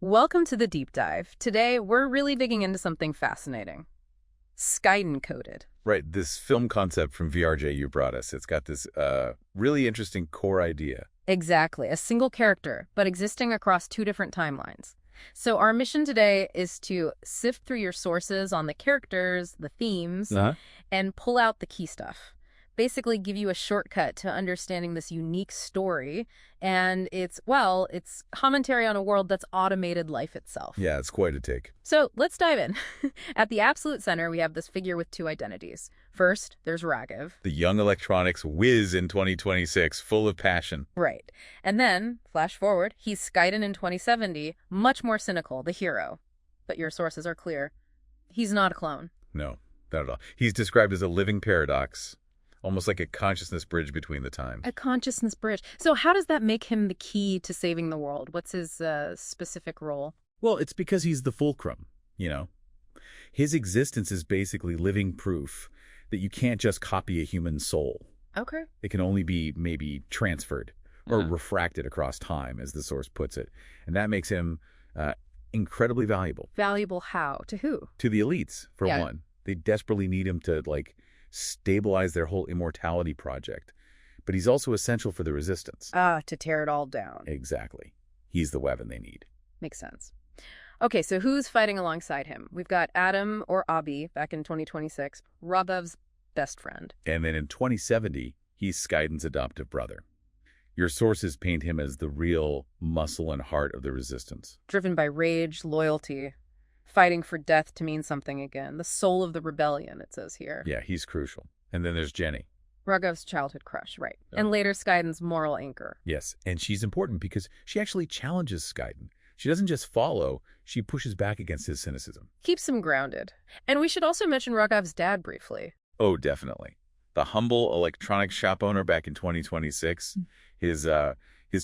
Welcome to the deep dive. Today, we're really digging into something fascinating. Skyden Coded. Right, this film concept from VRJ you brought us. It's got this really interesting core idea. Exactly, a single character, but existing across two different timelines. So our mission today is to sift through your sources on the characters, the themes, and pull out the key stuff. Basically give you a shortcut to understanding this unique story, and it's commentary on a world that's automated life itself. Yeah, it's quite a take. So let's dive in. At the absolute center, we have this figure with two identities. First, there's Raghav. The young electronics whiz in 2026, full of passion. Right. And then, flash forward, he's Skyden in 2070, much more cynical, the hero. But your sources are clear. He's not a clone. No, not at all. He's described as a living paradox. Almost like a consciousness bridge between the times. A consciousness bridge. So how does that make him the key to saving the world? What's his specific role? Well, it's because he's the fulcrum, you know. His existence is basically living proof that you can't just copy a human soul. Okay. It can only be maybe transferred or refracted across time, as the source puts it. And that makes him incredibly valuable. Valuable how? To who? To the elites, for one. They desperately need him to, stabilize their whole immortality project. But he's also essential for the resistance. To tear it all down. Exactly. He's the weapon they need. Makes sense. Okay, so who's fighting alongside him? We've got Adam, or Abi, back in 2026, Raghav's best friend. And then in 2070, he's Skyden's adoptive brother. Your sources paint him as the real muscle and heart of the resistance. Driven by rage, loyalty, fighting for death to mean something again. The soul of the rebellion, it says here. Yeah, he's crucial. And then there's Jenny. Raghav's childhood crush, right. Oh. And later Skyden's moral anchor. Yes, and she's important because she actually challenges Skyden. She doesn't just follow, she pushes back against his cynicism. Keeps him grounded. And we should also mention Raghav's dad briefly. Oh, definitely. The humble electronics shop owner back in 2026, his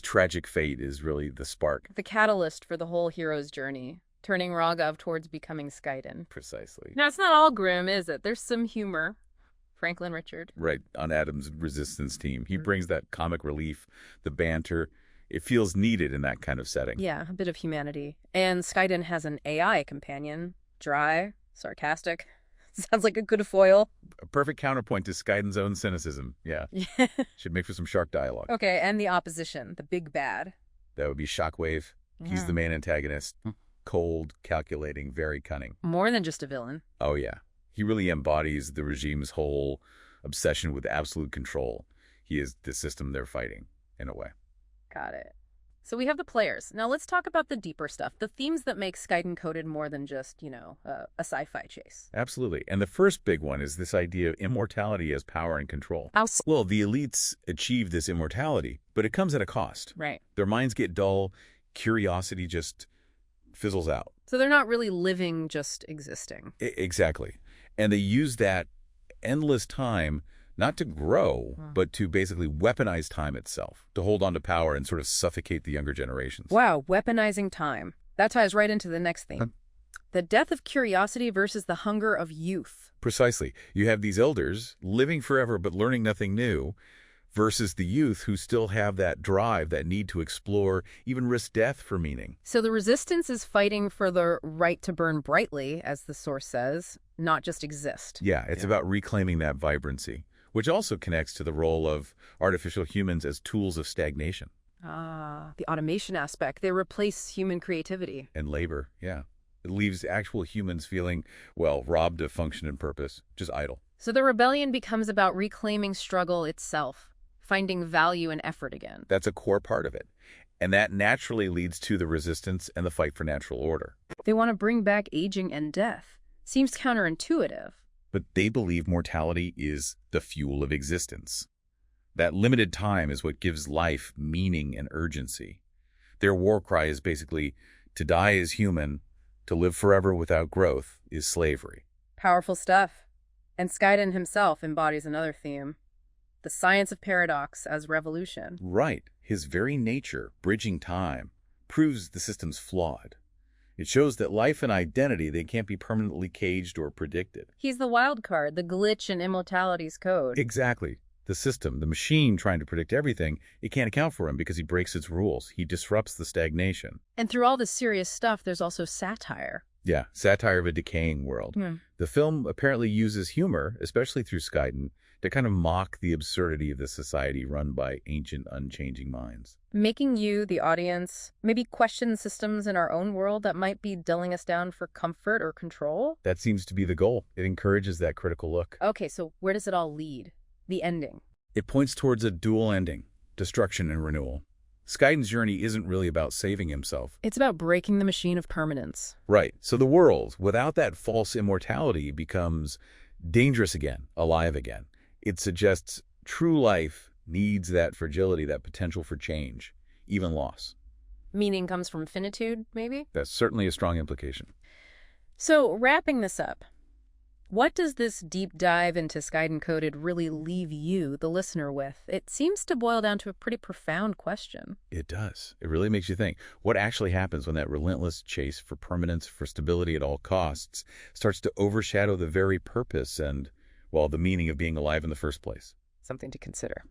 tragic fate is really the spark. The catalyst for the whole hero's journey, turning Raghav towards becoming Skyden. Precisely. Now, it's not all grim, is it? There's some humor. Franklin Richard. Right, on Adam's resistance team. He brings that comic relief, the banter. It feels needed in that kind of setting. Yeah, a bit of humanity. And Skyden has an AI companion. Dry, sarcastic. Sounds like a good foil. A perfect counterpoint to Skyden's own cynicism. Yeah. Should make for some shark dialogue. Okay, and the opposition, the big bad. That would be Shockwave. He's the main antagonist. Cold, calculating, very cunning. More than just a villain. Oh, yeah. He really embodies the regime's whole obsession with absolute control. He is the system they're fighting, in a way. Got it. So we have the players. Now let's talk about the deeper stuff, the themes that make Skyden Coded more than just, a sci-fi chase. Absolutely. And the first big one is this idea of immortality as power and control. Well, the elites achieve this immortality, but it comes at a cost. Right. Their minds get dull. Curiosity just fizzles out. So they're not really living, just existing. Exactly. And they use that endless time not to grow, but to basically weaponize time itself, to hold on to power and sort of suffocate the younger generations. Wow, weaponizing time. That ties right into the next theme. The death of curiosity versus the hunger of youth. Precisely. You have these elders living forever but learning nothing new, versus the youth who still have that drive, that need to explore, even risk death for meaning. So the resistance is fighting for the right to burn brightly, as the source says, not just exist. Yeah, it's about reclaiming that vibrancy, which also connects to the role of artificial humans as tools of stagnation. The automation aspect. They replace human creativity. And labor, yeah. It leaves actual humans feeling, robbed of function and purpose, just idle. So the rebellion becomes about reclaiming struggle itself, finding value in effort again. That's a core part of it. And that naturally leads to the resistance and the fight for natural order. They want to bring back aging and death. Seems counterintuitive. But they believe mortality is the fuel of existence. That limited time is what gives life meaning and urgency. Their war cry is basically, to die is human, to live forever without growth is slavery. Powerful stuff. And Skyden himself embodies another theme. The science of paradox as revolution. Right. His very nature, bridging time, proves the system's flawed. It shows that life and identity, they can't be permanently caged or predicted. He's the wild card, the glitch in immortality's code. Exactly. The system, the machine trying to predict everything, it can't account for him because he breaks its rules. He disrupts the stagnation. And through all this serious stuff, there's also satire. Yeah, satire of a decaying world. The film apparently uses humor, especially through Skyden, to kind of mock the absurdity of the society run by ancient, unchanging minds. Making you, the audience, maybe question systems in our own world that might be dulling us down for comfort or control? That seems to be the goal. It encourages that critical look. Okay, so where does it all lead? The ending. It points towards a dual ending, destruction and renewal. Skyden's journey isn't really about saving himself. It's about breaking the machine of permanence. Right. So the world, without that false immortality, becomes dangerous again, alive again. It suggests true life needs that fragility, that potential for change, even loss. Meaning comes from finitude, maybe? That's certainly a strong implication. So, wrapping this up, what does this deep dive into Skyden Coded really leave you, the listener, with? It seems to boil down to a pretty profound question. It does. It really makes you think. What actually happens when that relentless chase for permanence, for stability at all costs, starts to overshadow the very purpose and, well, the meaning of being alive in the first place? Something to consider.